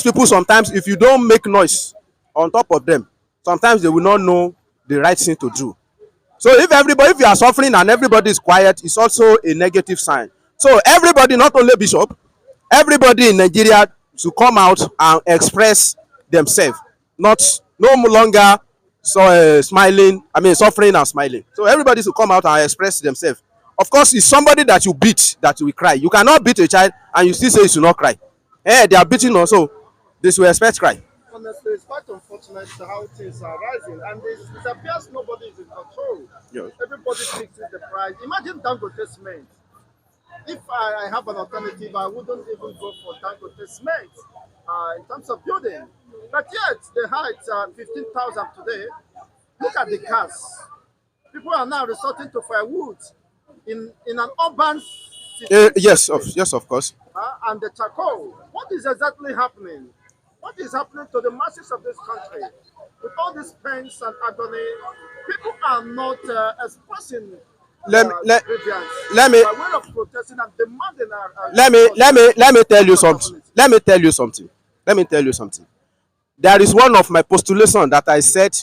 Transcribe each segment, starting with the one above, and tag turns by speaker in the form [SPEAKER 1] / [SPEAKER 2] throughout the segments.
[SPEAKER 1] these people, sometimes if you don't make noise on top of them, sometimes they will not know the right thing to do. So if you are suffering and everybody is quiet, it's also a negative sign. So everybody, not only bishop, everybody in Nigeria to come out and express themselves, not no longer smiling, I mean suffering and smiling. So everybody should come out and express themselves. Of course, it's somebody that you beat that will cry. You cannot beat a child and you still say you should not cry. They are beating also, they should expect cry.
[SPEAKER 2] Honestly, it's quite unfortunate how things are rising, and it appears nobody is in control.
[SPEAKER 1] Yes.
[SPEAKER 2] Everybody fixes the price. Imagine Dangote cement. If I have an alternative, I wouldn't even go for Dangote cement in terms of building. But yet, the height 15,000 today. Look at the gas. People are now resorting to firewood in an urban city.
[SPEAKER 1] Yes, of course.
[SPEAKER 2] And the charcoal. What is exactly happening? What is happening to the masses of this country? With all these pains and agony, people are not expressing
[SPEAKER 1] Let me
[SPEAKER 2] by way of protesting and demanding
[SPEAKER 1] let me tell you something. Let me tell you something. There is one of my postulations that I said,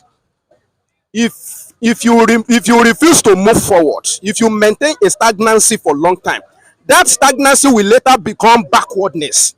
[SPEAKER 1] if you refuse to move forward, if you maintain a stagnancy for a long time, that stagnancy will later become backwardness.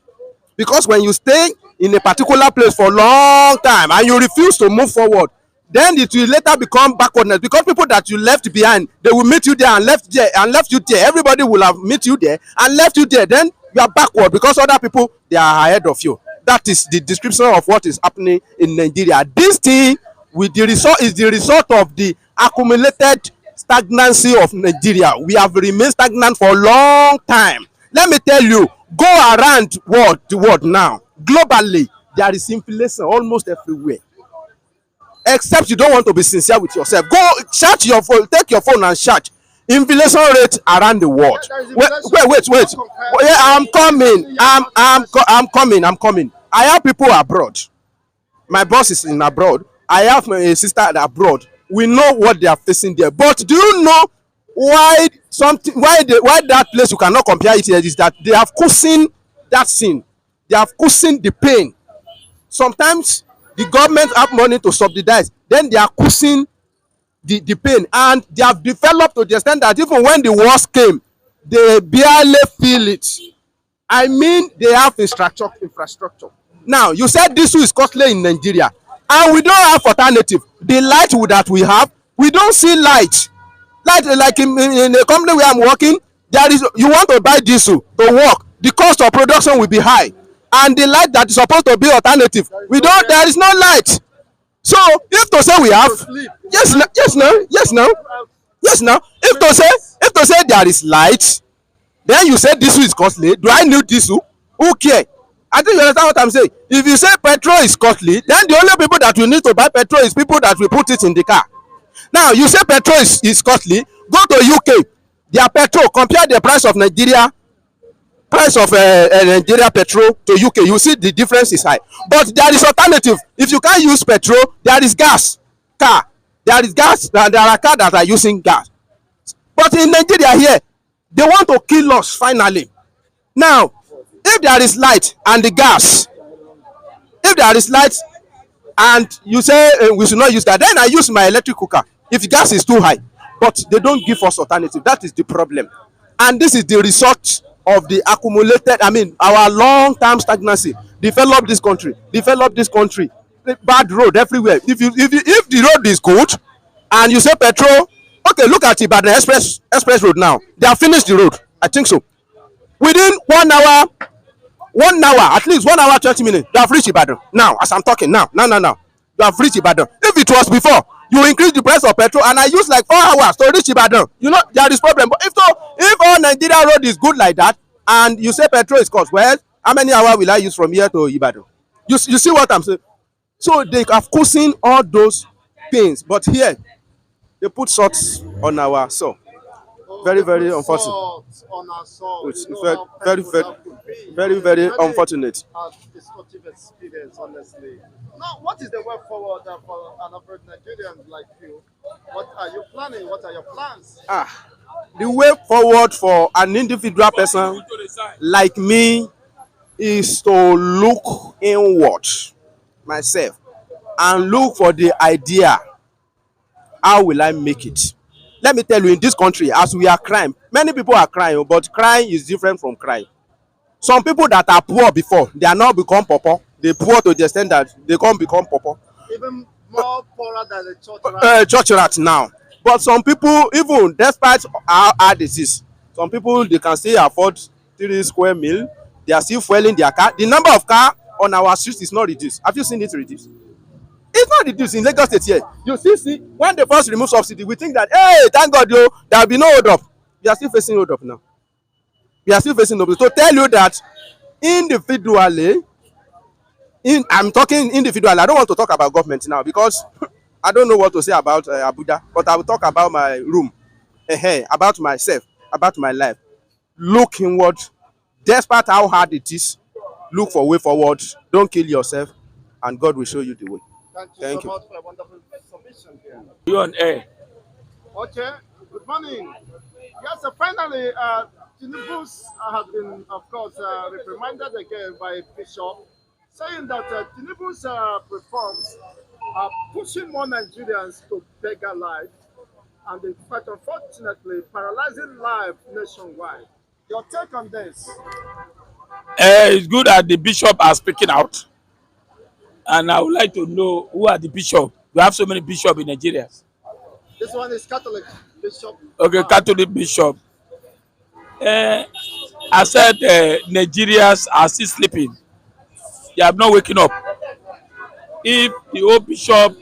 [SPEAKER 1] Because when you stay in a particular place for a long time and you refuse to move forward, then it will later become backwardness, because people that you left behind, they will meet you there and left you there. Everybody will have met you there and left you there. Then you are backward because other people, they are ahead of you. That is the description of what is happening in Nigeria. This thing with the result is the result of the accumulated stagnancy of Nigeria. We have remained stagnant for a long time. Let me tell you, go around the world now. Globally, there is inflation almost everywhere. Except you don't want to be sincere with yourself. Go search your phone, take your phone and search inflation rate around the world. Wait. Yeah, I'm coming. I have people abroad. My boss is in abroad. I have my sister abroad. We know what they are facing there. But do you know why that place you cannot compare it here is that they have cushioned that sin. They have cushioned the pain. Sometimes the government have money to subsidize, then they are cushioning the pain, and they have developed to the extent that even when the worst came, they barely feel it. I mean, they have infrastructure. Now, you said this is costly in Nigeria, and we don't have alternative. The light that we have, we don't see light. Like in the company where I'm working, you want to buy diesel to work, the cost of production will be high, and the light that is supposed to be alternative, there is no light. So if to say we have, yes now, if to say there is light, then you say diesel is costly. Do I need diesel? Who care? I think you understand what I'm saying. If you say petrol is costly, then the only people that will need to buy petrol is people that will put it in the car. Now you say petrol is costly, go to UK, their petrol, compare the price of Nigeria petrol to UK, you see the difference is high. But there is alternative. If you can't use petrol, there is gas car. There is gas. There are cars that are using gas. But in Nigeria here, they want to kill us finally. Now, if there is light and the gas, if there is light and you say we should not use that, then I use my electric cooker if gas is too high. But they don't give us alternative. That is the problem. And this is the result of the accumulated, our long-term stagnancy. Develop this country, bad road everywhere. If the road is good and you say petrol, okay, look at Ibadan express road now. They have finished the road, I think so. Within 1 hour, at least 1 hour 20 minutes, they have reached Ibadan. Now, as I'm talking now, you have reached Ibadan. If it was before, you increase the price of petrol and I use like 4 hours to reach Ibadan, there is problem. But if all Nigeria road is good like that and you say petrol is cost, well, how many hours will I use from here to Ibadan? You see what I'm saying? So they have cushioned all those pains, but here they put salt on our soul. Very, very unfortunate. It's very unfortunate.
[SPEAKER 2] Destructive experience, honestly. Now, what is the way forward for an average Nigerian like you? What are you planning? What are your plans?
[SPEAKER 1] The way forward for an individual person like me is to look inward myself and look for the idea, how will I make it. Let me tell you, in this country, as we are crying, many people are crying, but crying is different from crying. Some people that are poor before, they are now become poor. They poor to the extent that they can't become poor.
[SPEAKER 2] Even more poorer than the church rat.
[SPEAKER 1] Church rat now. But some people, even despite how hard it is, some people they can still afford 3 square meal. They are still fueling their car. The number of car on our streets is not reduced. Have you seen it reduced? It's not reduced in Lagos State here. You still see when they first remove subsidy, we think that hey, thank God, yo, there will be no hold up. We are still facing hold up now. We are still facing hold up. To tell you that individually, I'm talking individually. I don't want to talk about government now because I don't know what to say about Abuja, but I will talk about my room, about myself, about my life. Look inward, despite how hard it is. Look for way forward. Don't kill yourself, and God will show you the way.
[SPEAKER 2] Thank you so much for a wonderful submission here.
[SPEAKER 3] You on air?
[SPEAKER 2] Okay, good morning. Yes, finally, Tinubu has been, of course, reprimanded again by Bishop, saying that Tinubu's reforms are pushing more Nigerians to beggar life and, quite unfortunately, paralyzing life nationwide. Your take on this?
[SPEAKER 3] It's good that the bishop are speaking out, and I would like to know who are the bishop. We have so many bishops in Nigeria.
[SPEAKER 2] This one is Catholic Bishop.
[SPEAKER 3] Okay, Catholic bishop. I said Nigerians are still sleeping. They have not waking up. If the old bishop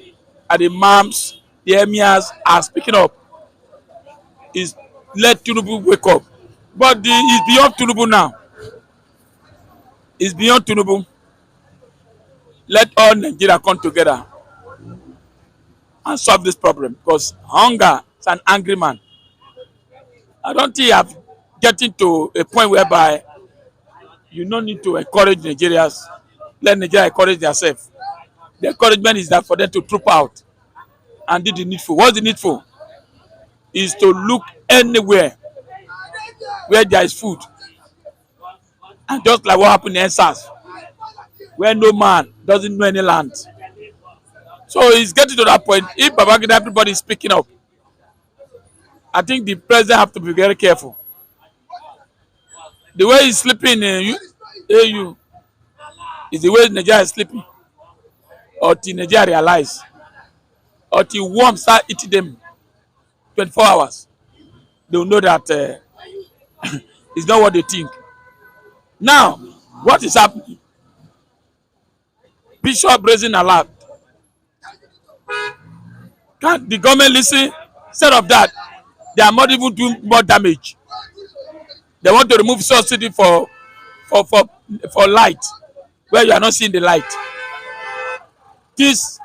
[SPEAKER 3] and the imams, the emirs are speaking up, is let Tinubu wake up. But it's beyond Tinubu now. It's beyond Tinubu. Let all Nigeria come together and solve this problem, because hunger is an angry man. I don't think I'm getting to a point whereby you don't need to encourage Nigerians. Let Nigeria encourage themselves. The encouragement is that for them to troop out and do the needful. What's the needful? Is to look anywhere where there is food. And just like what happened in NSAS, where no man doesn't know any land. So it's getting to that point. If Babangida, everybody is speaking up, I think the president have to be very careful. The way he's sleeping in AU is the way Nigeria is sleeping. Or till Nigeria realize, or till worms start eating them 24 hours, they will know that it's not what they think. Now, what is happening? Bishop raising alert. Can't the government listen? Instead of that, they are not even doing more damage. They want to remove subsidy for light, where you are not seeing the light.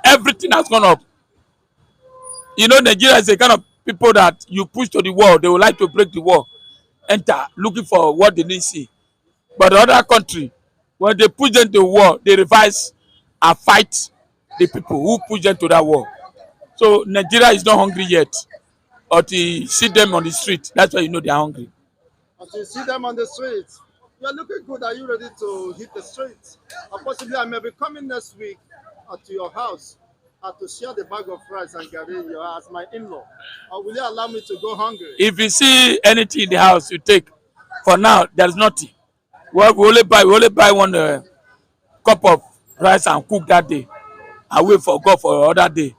[SPEAKER 3] Everything has gone up. You know, Nigeria is the kind of people that you push to the wall, they would like to break the wall, enter looking for what they need to see. But the other country, when they push them to the wall, they revise and fight the people who push them to that wall. So Nigeria is not hungry yet. Or to see them on the street, that's why you know they are hungry.
[SPEAKER 2] As you see them on the streets, you are looking good. Are you ready to hit the streets? Or possibly I may be coming next week to your house to share the bag of rice and garri as my in-law. Or will you allow me to go hungry?
[SPEAKER 3] If you see anything in the house, you take. For now, there's nothing. Well, we only buy one cup of rice and cook that day, and wait for God for other day.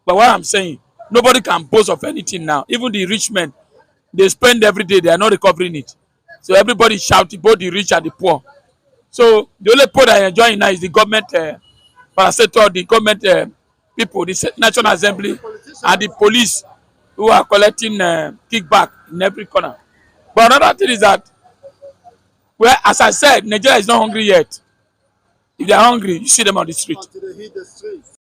[SPEAKER 3] But what I'm saying, nobody can boast of anything now. Even the rich men, they spend every day, they are not recovering it. So everybody shouting, both the rich and the poor. So the only poor that are enjoying now is the government parastatal, the government people, the National Assembly, and the police who are collecting kickback in every corner. But another thing is that, well, as I said, Nigeria is not hungry yet. If they are hungry, you see them on the street.
[SPEAKER 2] Until they hit the streets.